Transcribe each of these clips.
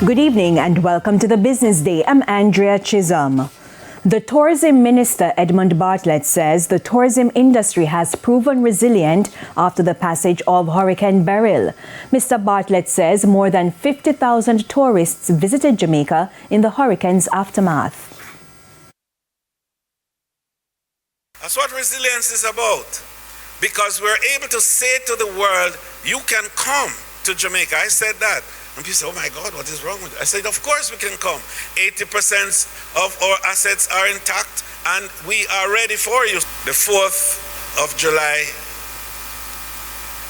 Good evening and welcome to the Business Day. I'm Andrea Chisholm. The Tourism Minister Edmund Bartlett says the tourism industry has proven resilient after the passage of Hurricane Beryl. Mr. Bartlett says more than 50,000 tourists visited Jamaica in the hurricane's aftermath. That's what resilience is about, because we're able to say to the world, you can come to Jamaica. I said that. And people say, oh my God, what is wrong with it? I said, of course we can come. 80% of our assets are intact and we are ready for you. The 4th of July,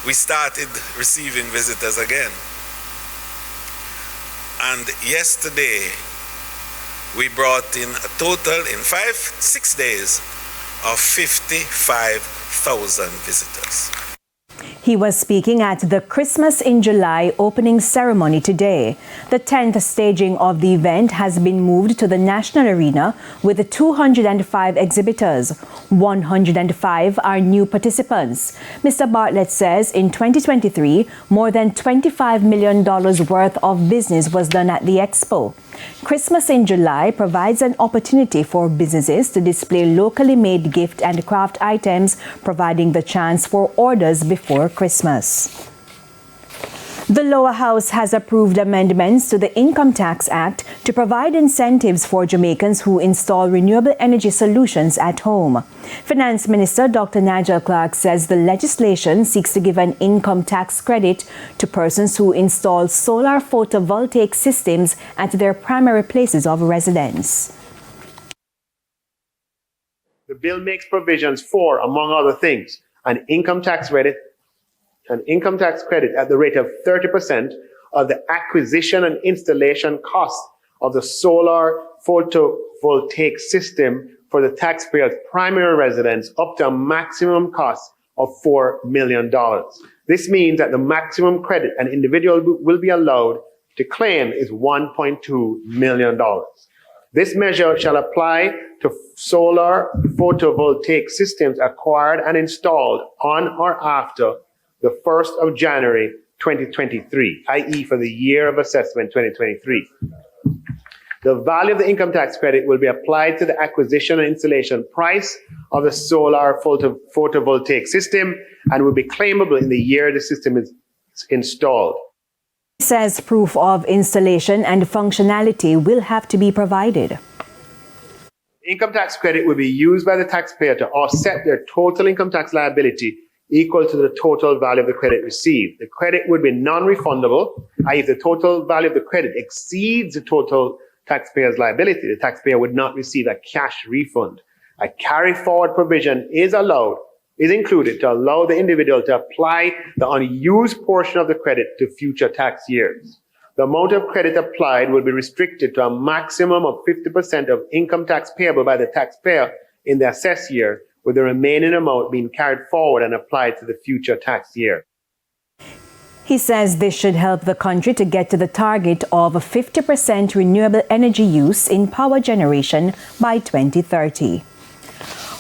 we started receiving visitors again. And yesterday, we brought in a total in 6 days of 55,000 visitors. He was speaking at the Christmas in July opening ceremony today. The 10th staging of the event has been moved to the National Arena with 205 exhibitors. 105 are new participants. Mr. Bartlett says in 2023, more than $25 million worth of business was done at the Expo. Christmas in July provides an opportunity for businesses to display locally made gift and craft items, providing the chance for orders before Christmas. The lower house has approved amendments to the Income Tax Act to provide incentives for Jamaicans who install renewable energy solutions at home. Finance Minister Dr. Nigel Clark says the legislation seeks to give an income tax credit to persons who install solar photovoltaic systems at their primary places of residence. The bill makes provisions for, among other things, an income tax credit at the rate of 30% of the acquisition and installation cost of the solar photovoltaic system for the taxpayer's primary residence up to a maximum cost of $4 million. This means that the maximum credit an individual will be allowed to claim is $1.2 million. This measure shall apply to solar photovoltaic systems acquired and installed on or after the 1st of January 2023, i.e. for the year of assessment 2023. The value of the income tax credit will be applied to the acquisition and installation price of the solar photovoltaic system and will be claimable in the year the system is installed. He says proof of installation and functionality will have to be provided. Income tax credit will be used by the taxpayer to offset their total income tax liability equal to the total value of the credit received. The credit would be non-refundable, i.e. if the total value of the credit exceeds the total taxpayer's liability, the taxpayer would not receive a cash refund. A carry-forward provision is included to allow the individual to apply the unused portion of the credit to future tax years. The amount of credit applied will be restricted to a maximum of 50% of income tax payable by the taxpayer in the assessed year, with the remaining amount being carried forward and applied to the future tax year. He says this should help the country to get to the target of 50% renewable energy use in power generation by 2030.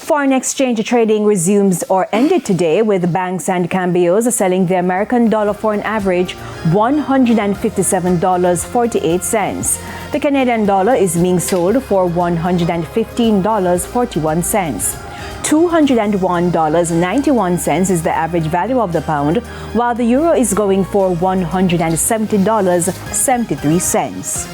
Foreign exchange trading resumes or ended today with banks and cambios selling the American dollar for an average $157.48. The Canadian dollar is being sold for $115.41. $201.91 is the average value of the pound, while the euro is going for $170.73.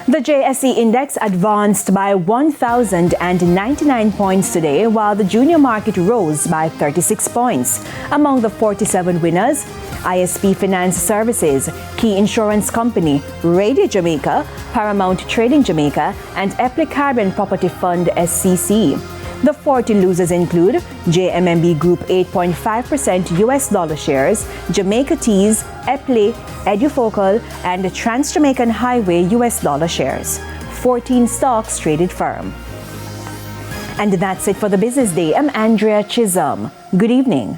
The JSE index advanced by 1,099 points today, while the junior market rose by 36 points. Among the 47 winners, ISP Finance Services, Key Insurance Company, Radio Jamaica, Paramount Trading Jamaica, and Epley Caribbean Property Fund SCC. The 40 losers include JMMB Group 8.5% US dollar shares, Jamaica Teas, Epley, Edufocal, and Trans Jamaican Highway US dollar shares. 14 stocks traded firm. And that's it for the Business Day. I'm Andrea Chisholm. Good evening.